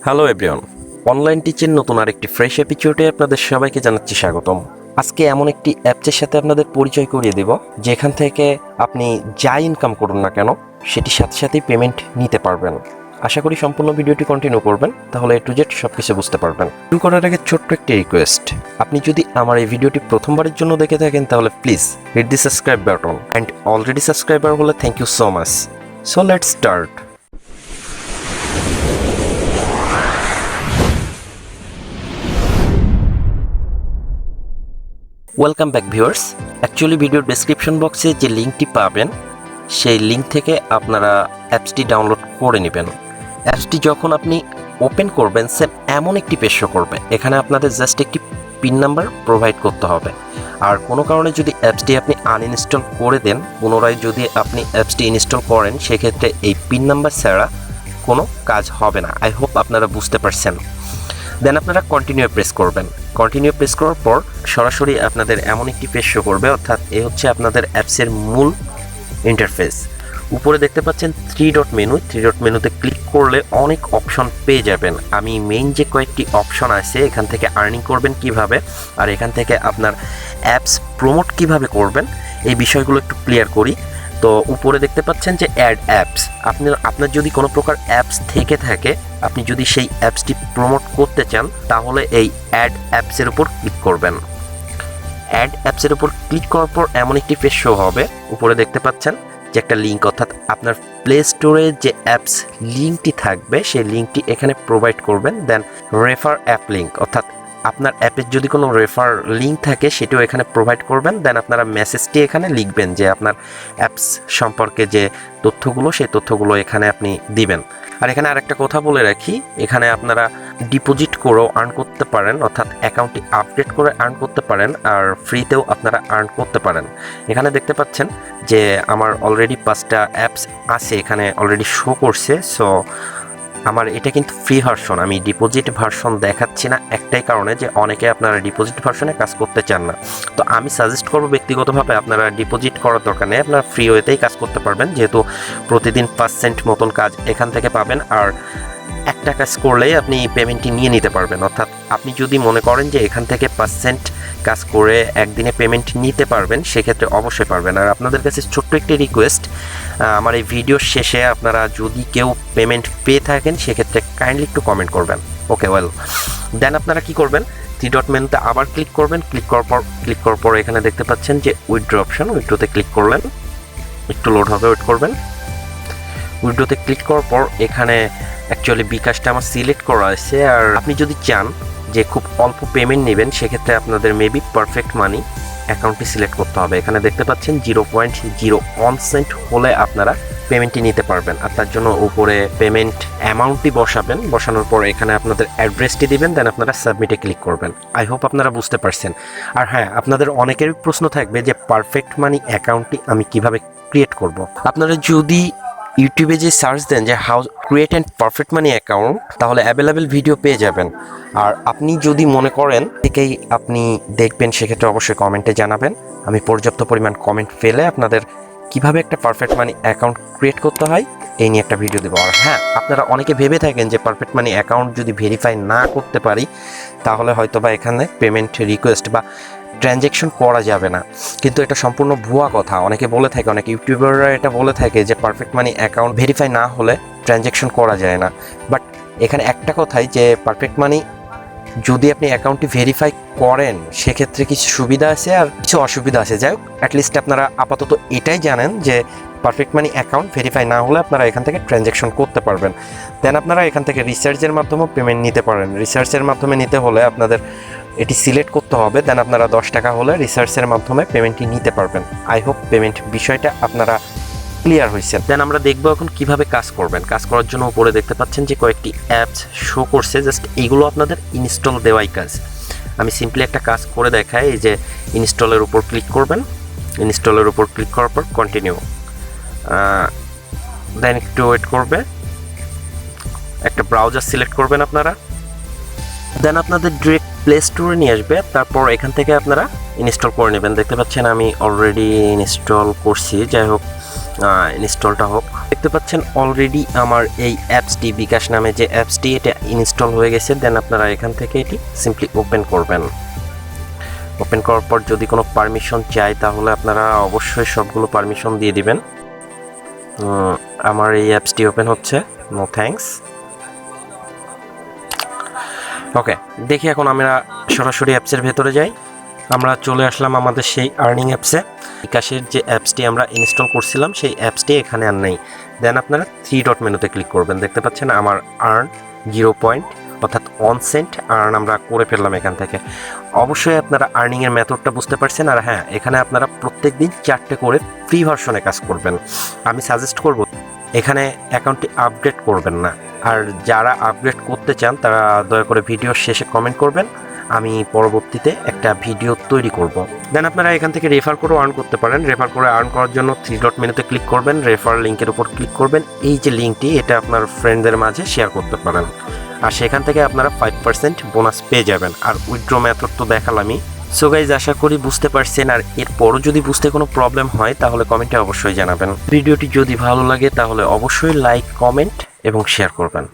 Hello everyone, online টিচের নতুন আরেকটি fresh এপিসোডে আপনাদের সবাইকে জানাচ্ছি স্বাগতম। আজকে এমন একটি অ্যাপসের সাথে আপনাদের পরিচয় করিয়ে দেব যেখান থেকে আপনি যা ইনকাম করুন না কেন সেটির সাথে সাথেই পেমেন্ট নিতে পারবেন। আশা করি সম্পূর্ণ ভিডিওটি কন্টিনিউ করবেন, তাহলে এ টু জেড সব কিছু বুঝতে পারবেন। শুরু করার আগে ছোট্ট একটি রিকোয়েস্ট, আপনি যদি আমার এই ভিডিওটি প্রথমবারের জন্য দেখে থাকেন তাহলে please hit the subscribe button, and already subscriber হলে thank you so much. So let's start. Welcome back viewers. Actually ভিডিওর ডেসক্রিপশন বক্সে যে লিঙ্কটি পাবেন সেই লিঙ্ক থেকে আপনারা অ্যাপসটি ডাউনলোড করে নেবেন। অ্যাপসটি যখন আপনি ওপেন করবেন সেম এমন একটি পেজ শো করবে। এখানে আপনাদের জাস্ট একটি পিন নাম্বার প্রোভাইড করতে হবে। আর কোনো কারণে যদি অ্যাপসটি আপনি আনইনস্টল করে দেন, পুনরায় যদি আপনি অ্যাপসটি ইনস্টল করেন, সেক্ষেত্রে এই পিন নাম্বার ছাড়া কোনো কাজ হবে না। আই হোপ আপনারা বুঝতে পারছেন। দেন আপনারা কন্টিনিউ প্রেস করবেন। কন্টিনিউ প্রেস করার পর সরাসরি আপনাদের এমন একটি পেজ শো করবে, অর্থাৎ এ হচ্ছে আপনাদের অ্যাপসের মূল ইন্টারফেস। উপরে দেখতে পাচ্ছেন থ্রি ডট মেনুতে ক্লিক করলে অনেক অপশন পেয়ে যাবেন। আমি মেইন যে কয়েকটি অপশন আছে এখান থেকে আর্নিং করবেন কিভাবে, আর এখান থেকে আপনার অ্যাপস প্রমোট কিভাবে করবেন, এই বিষয়গুলো একটু ক্লিয়ার করি। তো উপরে দেখতে পাচ্ছেন যে অ্যাড অ্যাপস। আপনার যদি কোনো প্রকার অ্যাপস থেকে থাকে, আপনি যদি সেই অ্যাপসটি প্রমোট করতে চান, তাহলে এই অ্যাড অ্যাপসের উপর ক্লিক করবেন। অ্যাড অ্যাপসের উপর ক্লিক করার পর এমন একটি পেজ শো হবে। উপরে দেখতে পাচ্ছেন যে একটা লিঙ্ক, অর্থাৎ আপনার প্লে স্টোরে যে অ্যাপস লিঙ্কটি থাকবে সেই লিঙ্কটি এখানে প্রোভাইড করবেন। দেন রেফার অ্যাপ লিঙ্ক, অর্থাৎ আপনার অ্যাপের যদি কোনো রেফার লিঙ্ক থাকে সেটিও এখানে প্রোভাইড করবেন। দেন আপনারা মেসেজটি এখানে লিখবেন যে আপনার অ্যাপস সম্পর্কে যে তথ্যগুলো, সেই তথ্যগুলো এখানে আপনি দিবেন। আর এখানে আরেকটা কথা বলে রাখি, এখানে আপনারা ডিপোজিট করেও আর্ন করতে পারেন, অর্থাৎ অ্যাকাউন্টটি আপডেট করে আর্ন করতে পারেন, আর ফ্রিতেও আপনারা আর্ন করতে পারেন। এখানে দেখতে পাচ্ছেন যে আমার অলরেডি 5টা অ্যাপস আছে, এখানে অলরেডি শো করছে। সো আমার এটা কিন্তু ফ্রি ভার্সন, আমি ডিপোজিট ভার্সন দেখাচ্ছি না, একটাই কারণে যে অনেকে আপনারা ডিপোজিট ভার্সনে কাজ করতে চান না। তো আমি সাজেস্ট করবো ব্যক্তিগতভাবে আপনারা ডিপোজিট করার দরকার নেই, আপনারা ফ্রি ওয়েতেই কাজ করতে পারবেন, যেহেতু প্রতিদিন 5 সেন্ট মতন কাজ এখান থেকে পাবেন। আর একটা কাজ করলেই আপনি পেমেন্টটি নিয়ে নিতে পারবেন, অর্থাৎ আপনি যদি মনে করেন যে এখান থেকে 5 সেন্ট কাজ করে একদিনে পেমেন্ট নিতে পারবেন, সেক্ষেত্রে অবশ্যই পারবেন। আর আপনাদের কাছে ছোট্ট একটি রিকোয়েস্ট, আমার এই ভিডিওর শেষে আপনারা যদি কেউ পেমেন্ট পেয়ে থাকেন সেক্ষেত্রে কাইন্ডলি একটু কমেন্ট করবেন। ওকে, ওয়েল দেন আপনারা কি করবেন, থ্রি ডট মেনুতে আবার ক্লিক করবেন। ক্লিক করার পর এখানে দেখতে পাচ্ছেন যে উইথড্র অপশন, উইথড্রোতে ক্লিক করলেন, একটু লোড হবে, ওয়েট করবেন। উইথড্রোতে ক্লিক করার পর এখানে অ্যাকচুয়ালি বিকাশটা আমার সিলেক্ট করা আছে। আর আপনি যদি চান যে খুব অল্প পেমেন্ট নেবেন, সেক্ষেত্রে আপনাদের মেবি পারফেক্ট মানি অ্যাকাউন্টটি সিলেক্ট করতে হবে। এখানে দেখতে পাচ্ছেন 0.01 সেন্ট হলে আপনারা পেমেন্টটি নিতে পারবেন। আর তার জন্য উপরে পেমেন্ট অ্যামাউন্টটি বসাবেন, বসানোর পর এখানে আপনাদের অ্যাড্রেসটি দিবেন, দেন আপনারা সাবমিটে ক্লিক করবেন। আই হোপ আপনারা বুঝতে পারছেন। আর হ্যাঁ, আপনাদের অনেকেরই প্রশ্ন থাকবে যে পারফেক্ট মানি অ্যাকাউন্টটি আমি কিভাবে ক্রিয়েট করব। আপনারা যদি ইউটিউবে যে সার্চ দেন যে how create and perfect money account, তাহলে অ্যাভেলেবেল ভিডিও পেয়ে যাবেন। আর আপনি যদি মনে করেন থেকেই আপনি দেখবেন, সেক্ষেত্রে অবশ্যই কমেন্টে জানাবেন। আমি পর্যাপ্ত পরিমাণ কমেন্ট পেলে আপনাদের কিভাবে একটা পারফেক্ট মানি অ্যাকাউন্ট ক্রিয়েট করতে হয় এই নিয়ে একটা ভিডিও দেবো। আর হ্যাঁ, আপনারা অনেকে ভেবে থাকেন যে পারফেক্ট মানি অ্যাকাউন্ট যদি ভেরিফাই না করতে পারি তাহলে হয়তো বা এখানে পেমেন্ট রিকোয়েস্ট বা ট্রানজ্যাকশন করা যাবে না, কিন্তু এটা সম্পূর্ণ ভুয়া কথা। অনেকে বলে থাকে, অনেক ইউটিউবাররা এটা বলে থাকে যে পারফেক্ট মানি অ্যাকাউন্ট ভেরিফাই না হলে ট্রানজ্যাকশন করা যায় না। বাট এখানে একটা কথাই যে পারফেক্ট মানি যদি আপনি অ্যাকাউন্টটি ভেরিফাই করেন সেক্ষেত্রে কিছু সুবিধা আছে আর কিছু অসুবিধা আছে। যাই হোক, অ্যাটলিস্ট আপনারা আপাতত এটাই জানেন যে পারফেক্ট মানি অ্যাকাউন্ট ভেরিফাই না হলে আপনারা এখান থেকে ট্রানজ্যাকশন করতে পারবেন। দেন আপনারা এখান থেকে রিসার্চের মাধ্যমেও পেমেন্ট নিতে পারেন। রিসার্চের মাধ্যমে নিতে হলে আপনাদের এটি সিলেক্ট করতে হবে, দেন আপনারা 10 টাকা হলে রিসার্চের মাধ্যমে পেমেন্টটি নিতে পারবেন। আই হোপ পেমেন্ট বিষয়টা আপনারা ক্লিয়ার হয়েছে। দেন আমরা দেখবো এখন কিভাবে কাজ করবেন। কাজ করার জন্য উপরে দেখতে পাচ্ছেন যে কয়েকটি অ্যাপস শো করছে, জাস্ট এইগুলো আপনাদের ইনস্টল দেওয়াই কাজ। আমি সিম্পলি একটা কাজ করে দেখাই। এই যে ইনস্টলের উপর ক্লিক করবেন, ইনস্টলের উপর ক্লিক করার পর কন্টিনিউ, দেন একটু ওয়েট করবে, একটা ব্রাউজার সিলেক্ট করবেন আপনারা, দেন আপনাদের ডিরেক্ট প্লে স্টোরে নিয়ে আসবে। তারপর এখান থেকে আপনারা ইনস্টল করে নেবেন। দেখতে পাচ্ছেন আমি অলরেডি ইনস্টল করছি, যাই হোক ইনস্টলটা হোক। দেখতে পাচ্ছেন অলরেডি আমার এই অ্যাপসটি বিকাশ নামে যে অ্যাপসটি এটা ইনস্টল হয়ে গেছে। দেন আপনারা এখান থেকে এটি সিম্পলি ওপেন করবেন। ওপেন করার পর যদি কোনো পারমিশন চাই তাহলে আপনারা অবশ্যই সবগুলো পারমিশন দিয়ে দিবেন। আমার এই অ্যাপসটি ওপেন হচ্ছে, নো থ্যাঙ্কস। ওকে, দেখি এখন আমরা সরাসরি অ্যাপসের ভেতরে যাই। আমরা চলে আসলাম আমাদের সেই আর্নিং অ্যাপসে। বিকাশের যে অ্যাপসটি আমরা ইনস্টল করছিলাম সেই অ্যাপসটি এখানে আর নেই। দেন আপনারা 3 ডট মেনুতে ক্লিক করবেন। দেখতে পাচ্ছেন আমার আর্ন 0 পয়েন্ট অর্থাৎ 1 সেন্ট আর্ন আমরা করে ফেললাম এখান থেকে। অবশ্যই আপনারা আর্নিংয়ের মেথডটা বুঝতে পারছেন। আর হ্যাঁ, এখানে আপনারা প্রত্যেক দিন 4টে করে ফ্রি ভার্সনে কাজ করবেন। আমি সাজেস্ট করব এখানে অ্যাকাউন্টটি আপডেট করবেন না। আর যারা আপডেট করতে চান তারা দয়া করে ভিডিওর শেষে কমেন্ট করবেন, আমি পরবর্তীতে একটা ভিডিও তৈরি করব। দেন আপনারা এখান থেকে রেফার করে আর্ন করতে পারেন। রেফার করে আর্ন করার জন্য 3 ডট মেনুতে ক্লিক করবেন, রেফার লিঙ্কের উপর ক্লিক করবেন। এই যে লিঙ্কটি এটা আপনার ফ্রেন্ডদের মাঝে শেয়ার করতে পারেন, আর সেখান থেকে আপনারা 5% বোনাস পেয়ে যাবেন। আর উইথড্র মেথড তো দেখালামই। সো গাইজ, আশা করি বুঝতে পারছেন। আর এরপরও যদি বুঝতে কোনো প্রবলেম হয় তাহলে কমেন্টে অবশ্যই জানাবেন। ভিডিওটি যদি ভালো লাগে তাহলে অবশ্যই লাইক, কমেন্ট এবং শেয়ার করবেন।